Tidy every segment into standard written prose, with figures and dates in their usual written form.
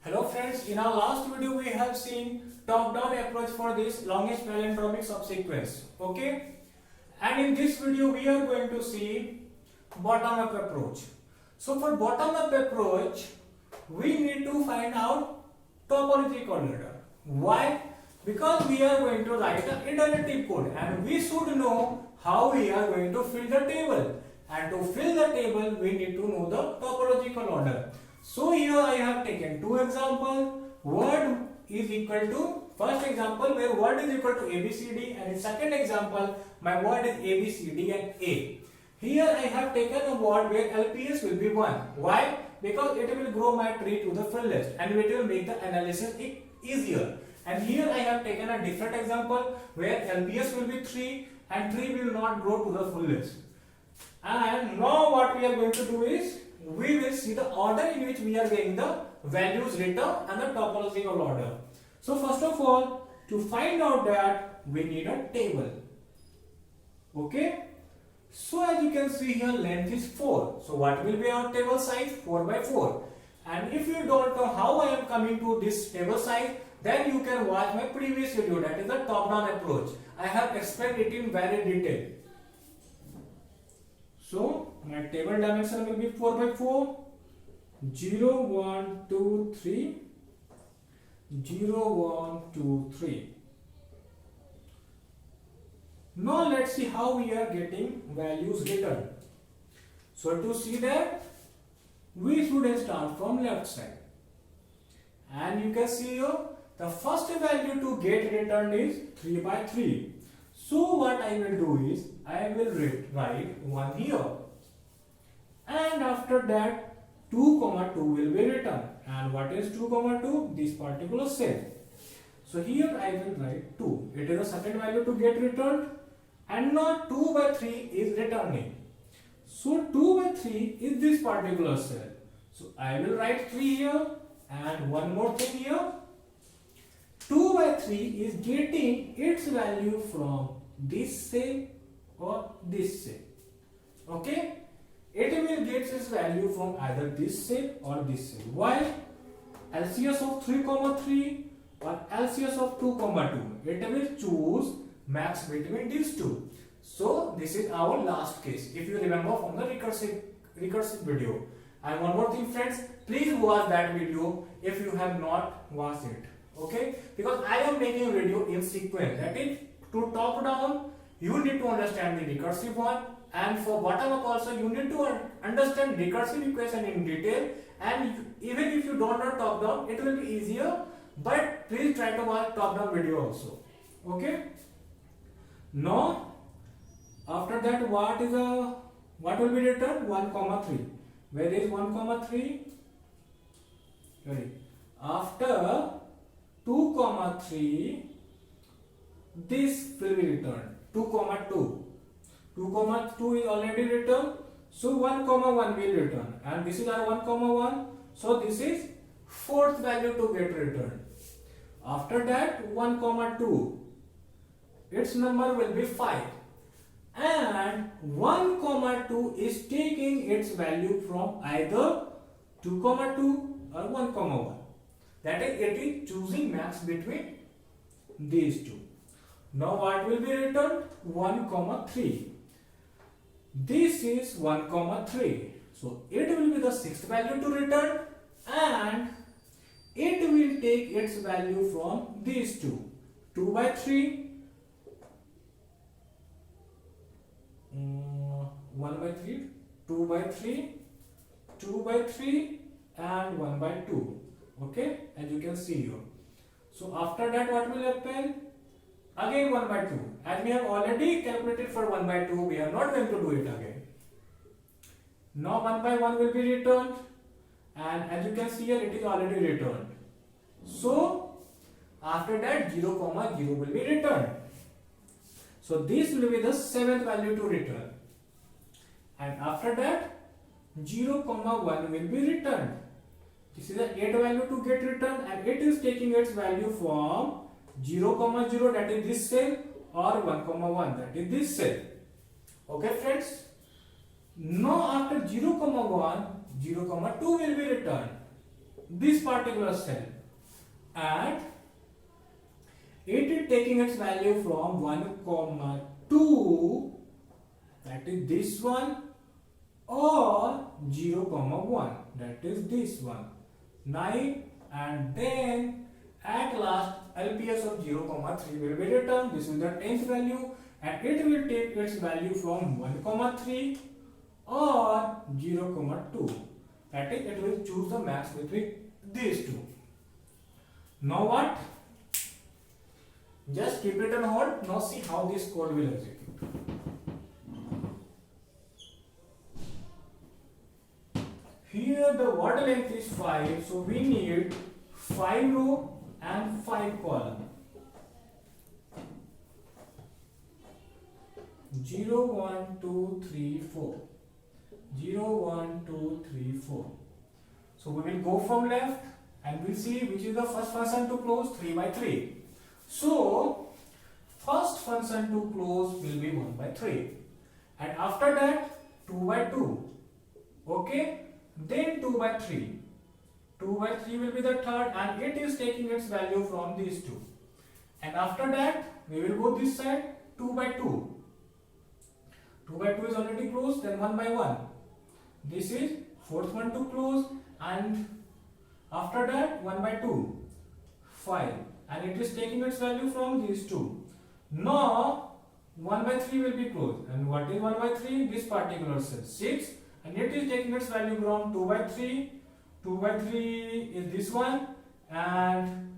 Hello friends, in our last video we have seen top-down approach for this longest palindromic subsequence. Okay? And in this video we are going to see bottom-up approach. So for bottom-up approach, we need to find out topological order. Why? Because we are going to write an iterative code and we should know how we are going to fill the table. And to fill the table, we need to know the topological order. So here I have taken two examples. Word is equal to, first example where word is equal to ABCD, and in second example my word is ABCD and A. Here I have taken a word where LPS will be 1. Why? Because it will grow my tree to the full list and it will make the analysis easier. And here I have taken a different example where LPS will be 3 and 3 will not grow to the full list. And now what we are going to do is, we will see the order in which we are getting the values returned and the topological order. So first of all, to find out that, we need a table. Okay. So as you can see here, length is 4. So what will be our table size? 4 by 4. And if you don't know how I am coming to this table size, then you can watch my previous video, that is the top-down approach. I have explained it in very detail. So my table dimension will be 4 by 4, 0, 1, 2, 3, 0, 1, 2, 3. Now let's see how we are getting values returned. So to see that, we should start from left side. And you can see here, the first value to get returned is 3 by 3. So what I will do is, I will write 1 here. And after that, 2, 2 will be returned. And what is 2, 2? This particular cell. So here I will write 2. It is the second value to get returned. And now 2 by 3 is returning. So 2 by 3 is this particular cell. So I will write 3 here. And one more thing here. 2 by 3 is getting its value from this cell or this cell. Okay? It will get its value from either this cell or this cell. Why? LCS of 3, 3 or LCS of 2, 2. It will choose max between these two. So this is our last case, if you remember from the recursive video. And one more thing friends, please watch that video if you have not watched it. Okay? Because I am making a video in sequence. That is, to top down, you need to understand the recursive one. And for bottom up also, you need to understand recursive equation in detail. And even if you don't know top down, it will be easier. But please try to watch top down video also. Okay? Now, after that, what will be returned? 1, 3. Where is 1, 3? Ready? After 2, 3, this will be returned. 2, 2. 2, 2 is already returned. So 1, 1 will return. And this is our 1, 1. So this is fourth value to get returned. After that, 1, 2. Its number will be 5. And 1, 2 is taking its value from either 2, 2 or 1, 1. That is, it is choosing max between these two. Now what will be returned? 1, 3. This is 1, 3. So it will be the sixth value to return, and it will take its value from these two. 2 by 3. 1 by 3, 2 by 3, 2 by 3 and 1 by 2. Okay, as you can see here. So after that, what will happen? Again 1 by 2. As we have already calculated for 1 by 2, we are not going to do it again. Now 1 by 1 will be returned, and as you can see here, it is already returned. So after that, 0, 0 will be returned. So this will be the seventh value to return. And after that, 0, 1 will be returned. This is the 8th value to get returned, and it is taking its value from 0, 0, that is this cell, or 1, 1, that is this cell. Okay friends? Now after 0, 1, 0, 2 will be returned. this particular cell, and it is taking its value from 1 comma 2, that is this one, or 0 comma 1, that is this one, 9, and then at last LPS of 0 comma 3 will be returned. This is the 10th value, and it will take its value from 1 comma 3 or 0 comma 2, that is it will choose the max between these two. Now what? Just keep it on hold. Now see how this code will execute. Here the word length is 5, so we need 5 row and 5 column. 0, 1, 2, 3, 4. 0, 1, 2, 3, 4. So we will go from left and we'll see which is the first function to close, 3 by 3. So first function to close will be 1 by 3, and after that 2 by 2. Okay, then 2 by 3. 2 by 3 will be the third, and it is taking its value from these two. And after that we will go this side, 2 by 2. 2 by 2 is already closed, then 1 by 1. This is fourth one to close, and after that 1 by 2, 5, and it is taking its value from these two. Now 1 by 3 will be closed, and what is 1 by 3? This particular cell, 6, and it is taking its value from 2 by 3. 2 by 3 is this one, and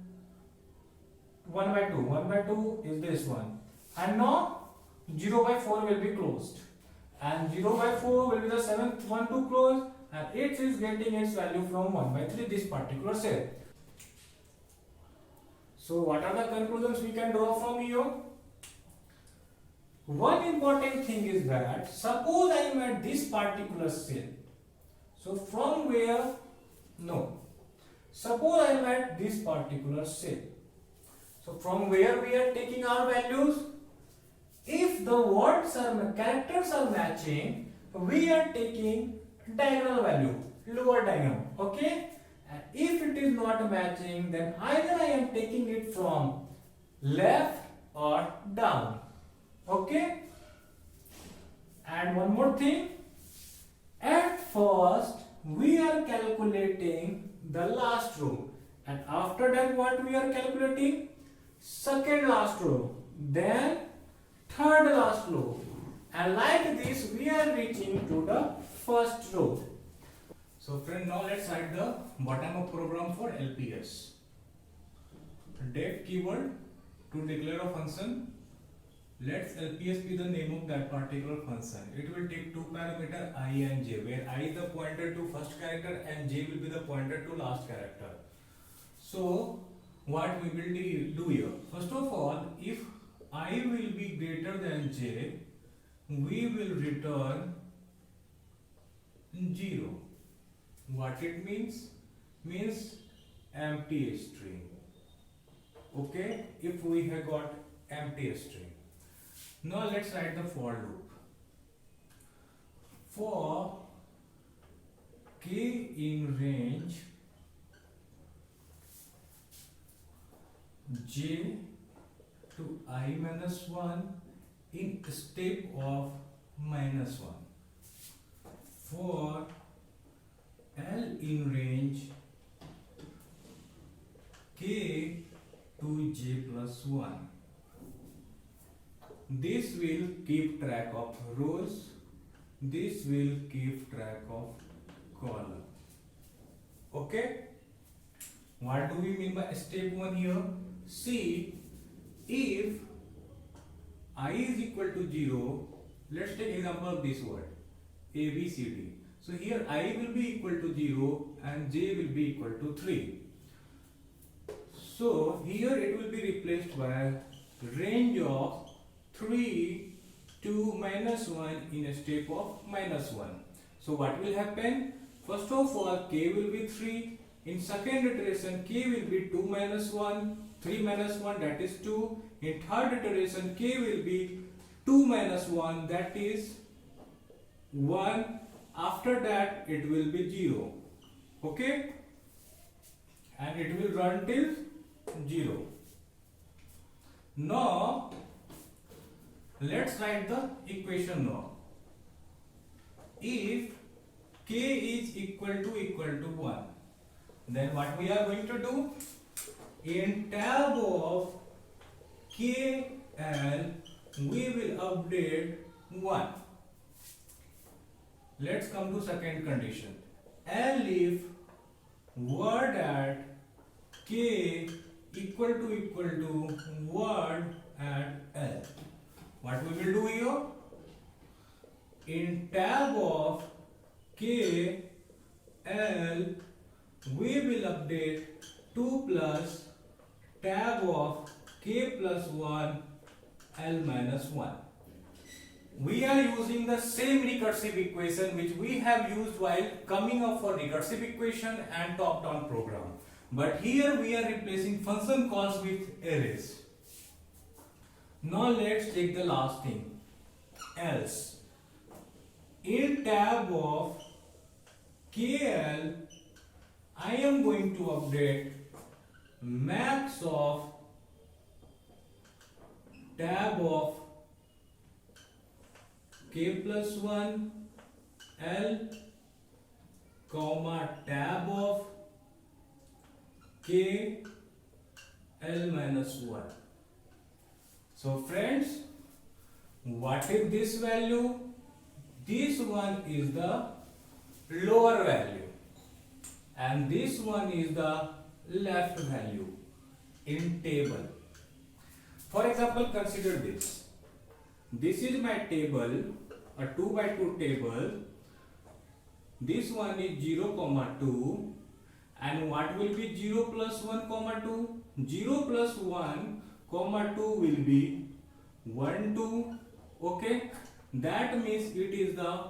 1 by 2. 1 by 2 is this one, and now 0 by 4 will be closed, and 0 by 4 will be the seventh one to close, and it is getting its value from 1 by 3, this particular cell. So what are the conclusions we can draw from here? One important thing is that suppose I am at this particular cell. So from where? No. Suppose I am at this particular cell. So from where we are taking our values? If the characters are matching, we are taking diagonal value, lower diagonal. Okay? And if it is not matching, then either I am taking it from left or down. Okay? And one more thing. At first, we are calculating the last row. And after that, what we are calculating? Second last row. Then third last row. And like this, we are reaching to the first row. So friend, now let's write the bottom up program for LPS. Def keyword to declare a function. Let's LPS be the name of that particular function. It will take two parameters I and j, where I is the pointer to first character and j will be the pointer to last character. So what we will do here? First of all, if I will be greater than j, we will return 0. What it means? Means empty string. Okay, if we have got empty string. Now let's write the for loop. For k in range j to I minus 1 in step of minus 1. For L in range k to j plus 1. This will keep track of rows. This will keep track of column. Okay? What do we mean by step 1 here? See, if I is equal to 0, let's take example of this word A, B, C, D. So here I will be equal to 0 and j will be equal to 3. So here it will be replaced by range of 3 to minus 1 in a step of minus 1. So what will happen? First of all, k will be 3. In second iteration, k will be 2 minus 1. 3 minus 1, that is 2. In third iteration, k will be 2 minus 1, that is 1. After that, it will be 0. Okay? and it will run till 0. Now let's write the equation now. If k is equal to 1, then what we are going to do? In tab of KL, we will update 1. Let's come to second condition. L if word at k equal to word at L. What we will do here? In tab of K L, we will update 2 plus tab of k plus 1 L minus 1. We are using the same recursive equation which we have used while coming up for recursive equation and top-down program. But here we are replacing function calls with arrays. Now let's take the last thing, else. In tab of KL, I am going to update max of tab of k plus 1 L comma tab of k L minus 1. So friends, what is this value? This one is the lower value and this one is the left value in table. For example, consider this. This is my table, a 2 by 2 table. This one is 0, 2, and what will be 0 plus 1, 2? 0 plus 1, 2 will be 1, 2. Okay, that means it is the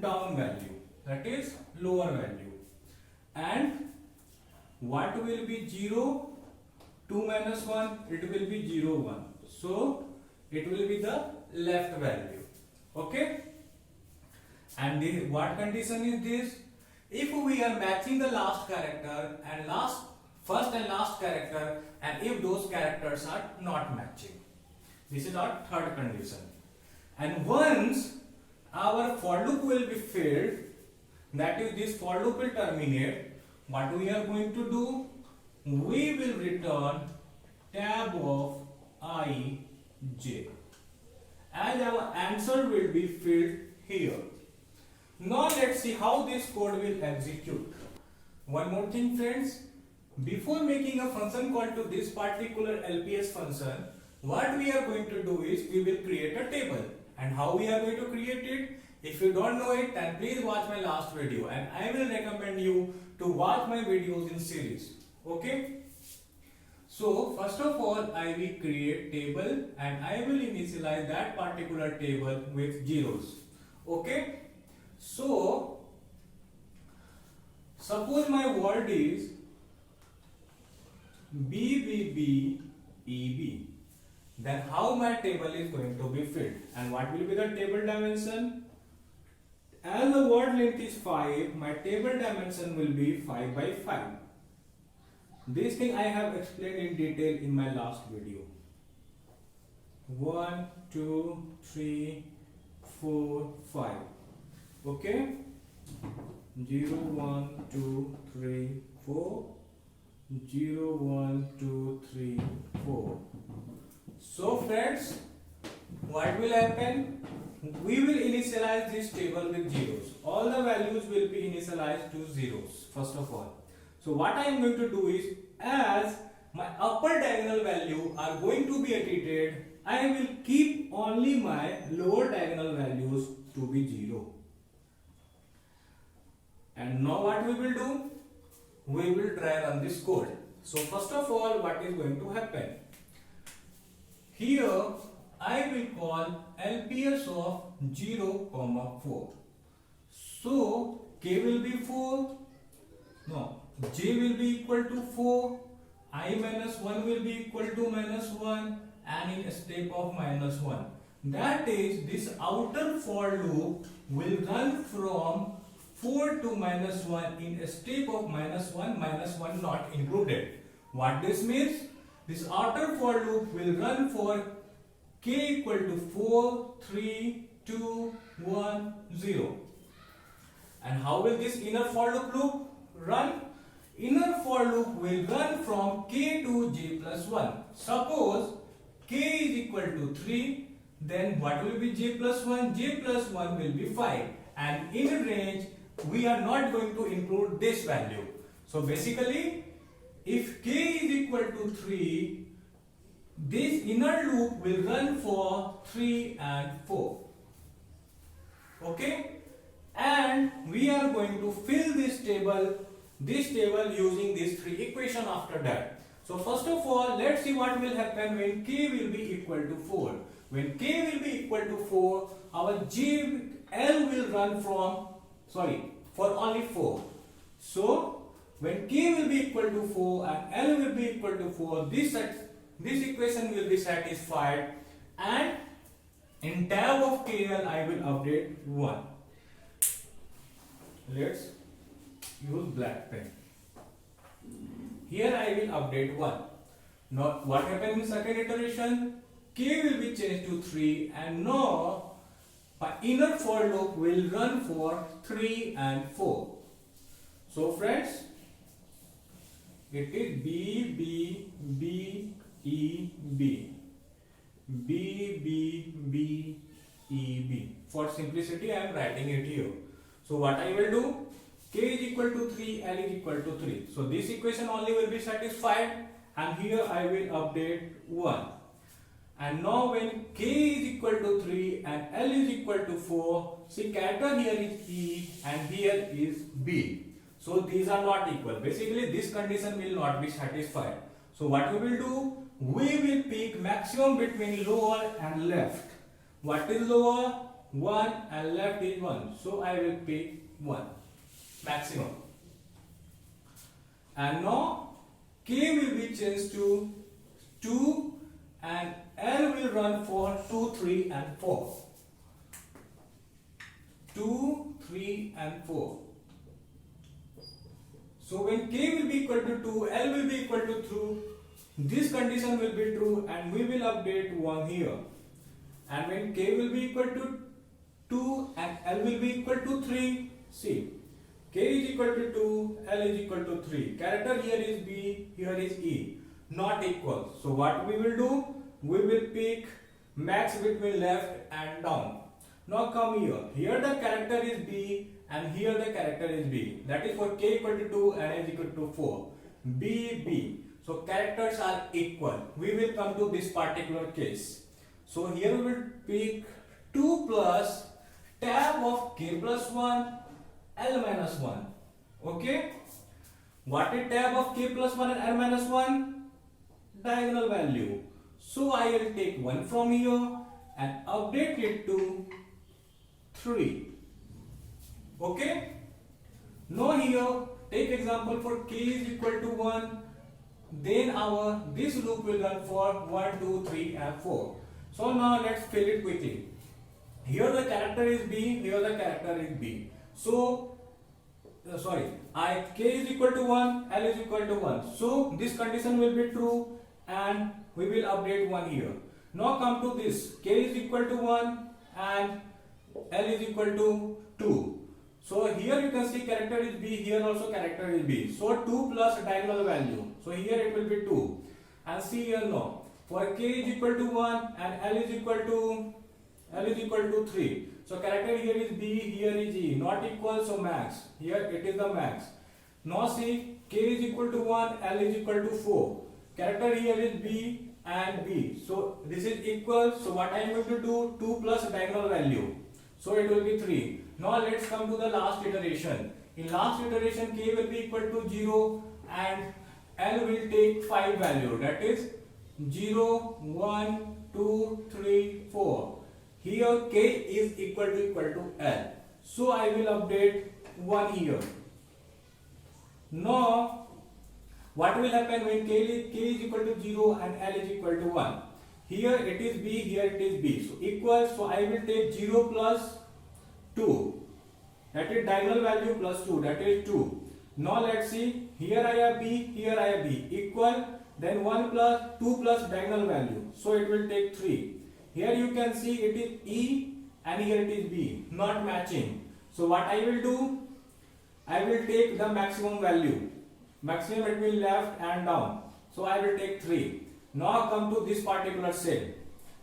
down value, that is lower value. And what will be 0? 2 minus 1, it will be 0, 1. So it will be the left value. Okay, and what condition is this? If we are matching the last character and first and last character, and if those characters are not matching, this is our third condition. And once our for loop will be filled, that is this for loop will terminate, what we are going to do? We will return tab of I j, and our answer will be filled here. Now let's see how this code will execute. One more thing, friends, before making a function call to this particular LPS function, what we are going to do is we will create a table. And how we are going to create it? If you don't know it, then please watch my last video, and I will recommend you to watch my videos in series. Okay, so first of all I will create table and I will initialize that particular table with zeros. Okay, so suppose my word is BBBEB, then how my table is going to be filled, and what will be the table dimension? As the word length is 5, my table dimension will be 5 by 5. This thing I have explained in detail in my last video. 1, 2, 3, 4, 5. Okay? 0, 1, 2, 3, 4. 0, 1, 2, 3, 4. So friends, what will happen? We will initialize this table with zeros. All the values will be initialized to zeros first of all. So what I am going to do is, as my upper diagonal value are going to be edited, I will keep only my lower diagonal values to be 0. And now what we will do? We will try run this code. So first of all, what is going to happen? Here I will call LPS of 0, 4. So k will be 4. No, j will be equal to 4. I minus 1 will be equal to minus 1, and in a step of minus 1. That is, this outer for loop will run from 4 to minus 1 in a step of minus 1 not included. What this means? This outer for loop will run for k equal to 4, 3, 2, 1, 0. And how will this inner for loop run? Inner for loop will run from k to j plus 1. Suppose k is equal to 3, then what will be j plus 1? J plus 1 will be 5. And in range, we are not going to include this value. So basically, if k is equal to 3, this inner loop will run for 3 and 4. Okay? And we are going to fill this table using these three equations after that. So first of all, let's see what will happen when k will be equal to 4. When k will be equal to 4, our L will run for only 4. So when k will be equal to 4 and L will be equal to 4, this equation will be satisfied, and in tab of KL I will update 1. Let's use black pen. Here I will update 1. Now what happened in second iteration? K will be changed to 3, and now my inner for loop will run for 3 and 4. So friends, it is B, B, B, E, B. B, B, B, E, B. For simplicity I am writing it here. So what I will do? K is equal to 3, L is equal to 3. So this equation only will be satisfied, and here I will update 1. And now when k is equal to 3 and L is equal to 4, see character here is E and here is B. So these are not equal. Basically this condition will not be satisfied. So what we will do? We will pick maximum between lower and left. What is lower? 1 and left is 1. So I will pick 1. Maximum. And now k will be changed to 2 and L will run for 2, 3 and 4. 2, 3 and 4. So when k will be equal to 2, L will be equal to 2, this condition will be true, and we will update 1 here. And when k will be equal to 2 and L will be equal to 3, see, k is equal to 2, L is equal to 3. Character here is B, here is E. Not equal. So what we will do? We will pick max between left and down. Now come here. Here the character is B and here the character is B. That is for k equal to 2 and L is equal to 4. B, B. So characters are equal. We will come to this particular case. So here we will pick 2 plus tab of k plus 1, L minus 1. Okay? What is tab of k plus 1 and L minus 1? Diagonal value. So I will take 1 from here and update it to 3. Okay? Now here, take example for k is equal to 1. Then this loop will run for 1, 2, 3 and 4. So now let's fill it quickly. Here the character is B, here the character is B. So, k is equal to 1, L is equal to 1. So this condition will be true, and we will update 1 here. Now come to this, k is equal to 1 and L is equal to 2. So here you can see character is B, here also character is B. So 2 plus diagonal value. So here it will be 2. And see here now, for k is equal to 1 and L is equal to 3. So character here is B, here is E. Not equal, so max. Here it is the max. Now see, k is equal to 1, L is equal to 4. Character here is B and B. So this is equal. So what I am going to do? 2 plus diagonal value. So it will be 3. Now let's come to the last iteration. In last iteration, k will be equal to 0 and L will take 5 value. That is 0, 1, 2, 3, 4. Here k is equal to L. So I will update 1 here. Now what will happen when k is equal to 0 and L is equal to 1? Here it is B, here it is B. So equal, so I will take 0 plus 2. that is diagonal value plus 2, that is 2. Now let's see, here I have b, here I have b, equal, then 1 plus 2 plus diagonal value, so it will take 3. Here you can see it is e and here it is b, not matching. So what I will do, I will take the maximum value, maximum it will left and down, so I will take 3. Now come to this particular cell,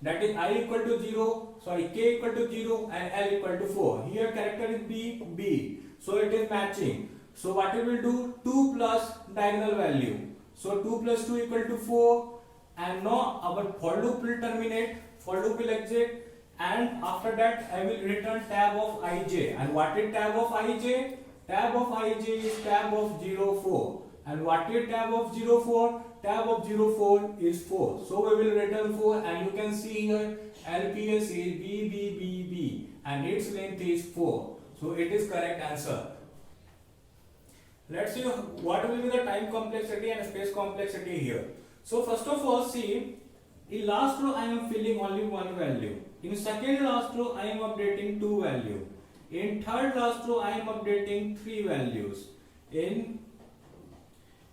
that is I equal to 0, sorry, k equal to 0 and L equal to 4. Here character is b, so it is matching. So what we will do, 2 plus diagonal value, so 2 plus 2 equal to 4, and now our for loop will terminate, for loop will exit, and after that I will return tab of ij. And what is tab of ij? Tab of ij is tab of 04. And what is tab of 04? Tab of 04 is 4. So we will return 4, and you can see here LPS is BBBB and its length is 4. So it is correct answer. Let's see what will be the time complexity and space complexity here. So first of all, see, in last row I am filling only one value. In second last row I am updating 2 value. In third last row I am updating 3 values. In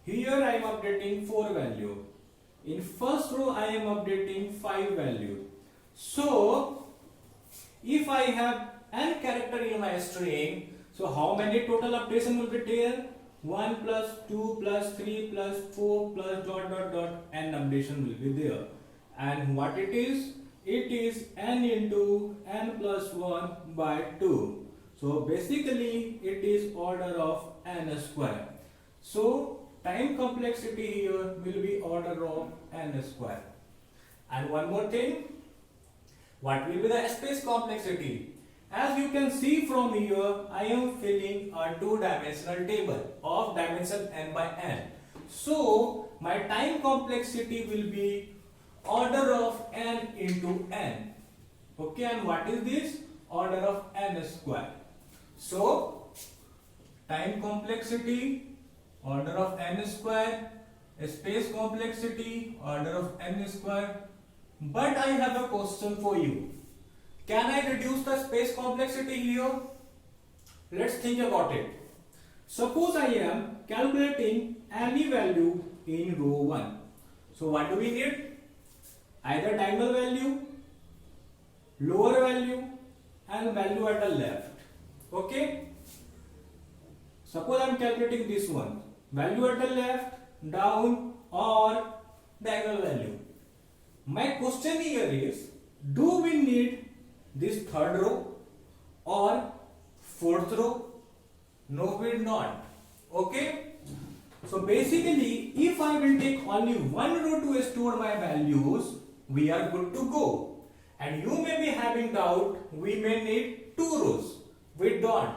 here I am updating 4 value. In first row I am updating 5 value. So if I have n character in my string, so how many total updation will be there? 1 plus 2 plus 3 plus 4 plus dot dot dot n updation will be there. And what it is? It is n into n plus 1 by 2. So basically it is order of n square. So time complexity here will be order of n square. And one more thing, what will be the space complexity? As you can see from here, I am filling a 2-dimensional table of dimension n by n. So my time complexity will be order of n into n. Okay, and what is this? Order of n square. So time complexity, order of n square, space complexity, order of n square. But I have a question for you. Can I reduce the space complexity here? Let's think about it. Suppose I am calculating any value in row 1. So what do we need? Either diagonal value, lower value, and value at the left. Okay? Suppose I am calculating this one. Value at the left, down, or diagonal value. My question here is, do we need this third row or fourth row? No, we will not. Okay? So basically, if I will take only one row to store my values, we are good to go. And you may be having doubt, we may need 2 rows. We don't.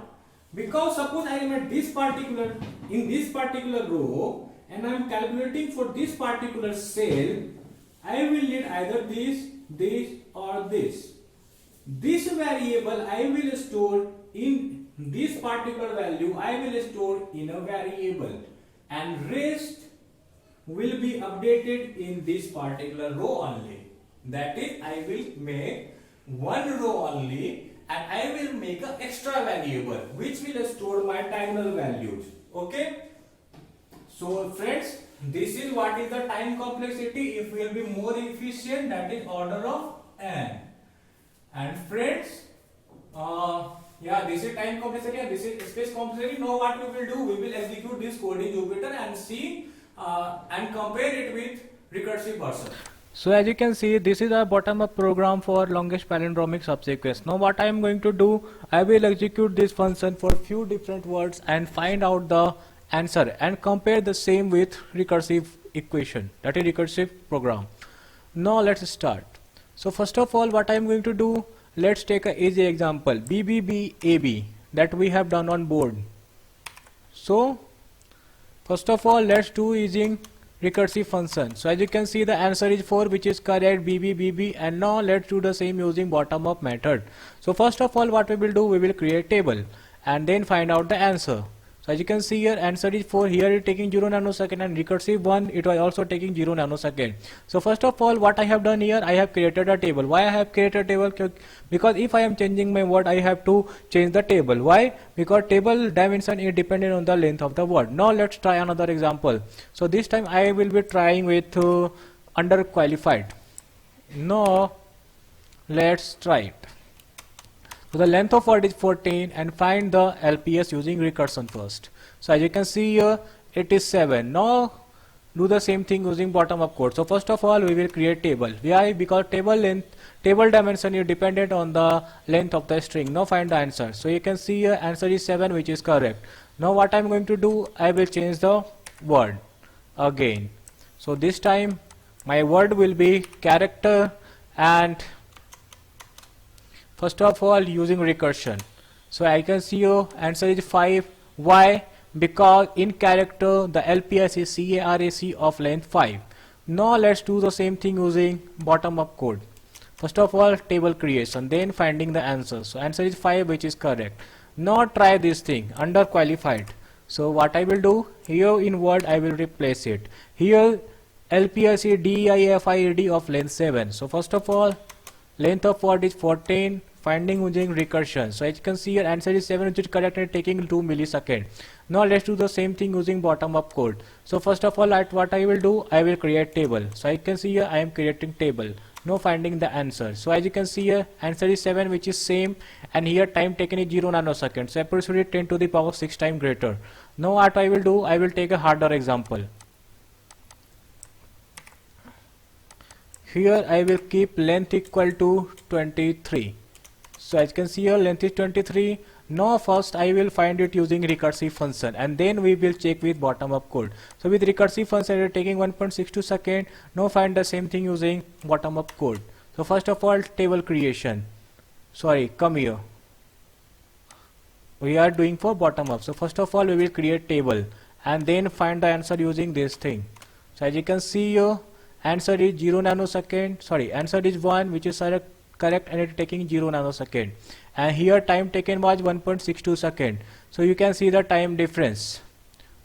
Because suppose I am at in this particular row and I am calculating for this particular cell, I will need either this or this. This variable I will store in this particular value, I will store in a variable, and rest will be updated in this particular row only. That is, I will make one row only and I will make an extra variable which will store my diagonal values. Okay? So friends, this is what is the time complexity. If we will be more efficient, that is order of n. And friends, this is time complexity and this is space complexity. Now what we will do, we will execute this code in Jupyter and see and compare it with recursive version. So as you can see, this is a bottom-up program for longest palindromic subsequence. Now what I am going to do, I will execute this function for few different words and find out the answer and compare the same with recursive equation, that is recursive program. Now let's start. So first of all, what I am going to do, let's take an easy example, BBBAB, that we have done on board. So first of all, let's do using recursive function. So as you can see, the answer is 4, which is correct, BBBB. And now let's do the same using bottom up method. So first of all, what we will do, we will create table and then find out the answer. So as you can see here, answer is 4. Here it taking 0 nanosecond, and recursive 1, it was also taking 0 nanosecond. So first of all, what I have done here, I have created a table. Why I have created a table? Because if I am changing my word, I have to change the table. Why? Because table dimension is dependent on the length of the word. Now let's try another example. So this time I will be trying with underqualified. Now let's try it. So the length of word is 14, and find the LPS using recursion first. So as you can see here, it is 7. Now do the same thing using bottom up code. So first of all, we will create table. Why? Because table dimension is dependent on the length of the string. Now find the answer. So you can see here, answer is 7, which is correct. Now what I am going to do, I will change the word again. So this time my word will be character, and first of all using recursion. So I can see your answer is 5. Why? Because in character the LPS is CARAC of length 5. Now let's do the same thing using bottom up code. First of all, table creation, then finding the answer. So answer is 5, which is correct. Now try this thing, underqualified. So what I will do, here in word I will replace it. Here LPS is DIFID of length 7. So first of all, length of word is 14, finding using recursion. So as you can see here, answer is 7, which is correct, and taking 2 milliseconds. Now let's do the same thing using bottom up code. So first of all, what I will do, I will create table. So I can see here I am creating table. Now finding the answer. So as you can see here, answer is 7, which is same, and here time taken is 0 nanoseconds. So accuracy 10 to the power 6 times greater. Now what I will do, I will take a harder example. Here I will keep length equal to 23. So as you can see here, length is 23. Now first I will find it using recursive function, and then we will check with bottom up code. So with recursive function we are taking 1.62 second. Now find the same thing using bottom up code. So first of all, table creation. Sorry, come here. We are doing for bottom up. So first of all, we will create table and then find the answer using this thing. So as you can see here, answer is 0 nanosecond. Sorry, answer is 1, which is correct, and it is taking 0 nanosecond. And here time taken was 1.62 second. So you can see the time difference.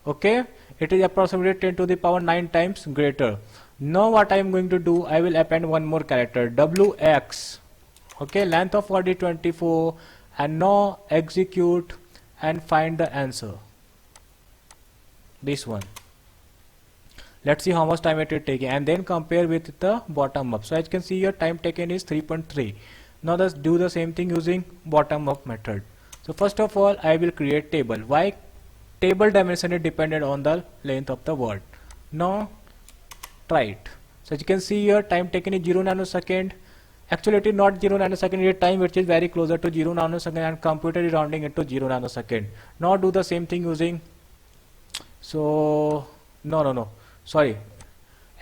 Okay, it is approximately 10 to the power 9 times greater. Now what I am going to do, I will append one more character, WX. Okay, length of word is 24, and now execute and find the answer. This one. Let's see how much time it is taking, and then compare with the bottom up. So as you can see here, time taken is 3.3. Now let's do the same thing using bottom up method. So first of all, I will create table. Why? Table dimension is dependent on the length of the word. Now try it. So as you can see here, time taken is 0 nanosecond. Actually it is not 0 nanosecond, it is time which is very closer to 0 nanosecond, and computer is rounding it to 0 nanosecond. Now do the same thing using, so no, sorry,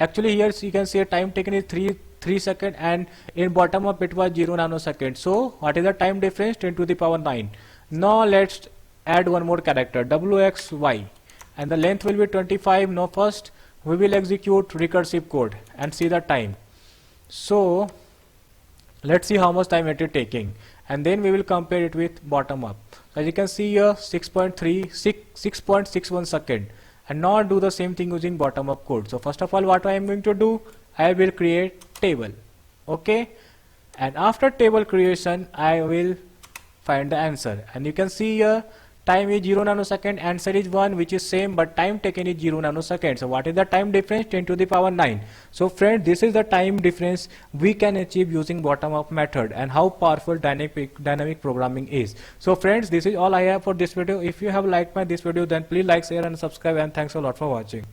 actually here you can see time taken is 3 seconds, and in bottom up it was 0 nanosecond. So what is the time difference? 10 to the power 9. Now let's add one more character, WXY, and the length will be 25. Now first we will execute recursive code and see the time. So let's see how much time it is taking, and then we will compare it with bottom up. As you can see here, 6.61 second. And now do the same thing using bottom up code. So first of all, what I am going to do, I will create table. Okay, and after table creation I will find the answer, and you can see here time is 0 nanosecond, answer is 1, which is same, but time taken is 0 nanosecond. So what is the time difference? 10 to the power 9. So friends, this is the time difference we can achieve using bottom up method, and how powerful dynamic programming is. So friends, this is all I have for this video. If you have liked this video, then please like, share and subscribe, and thanks a lot for watching.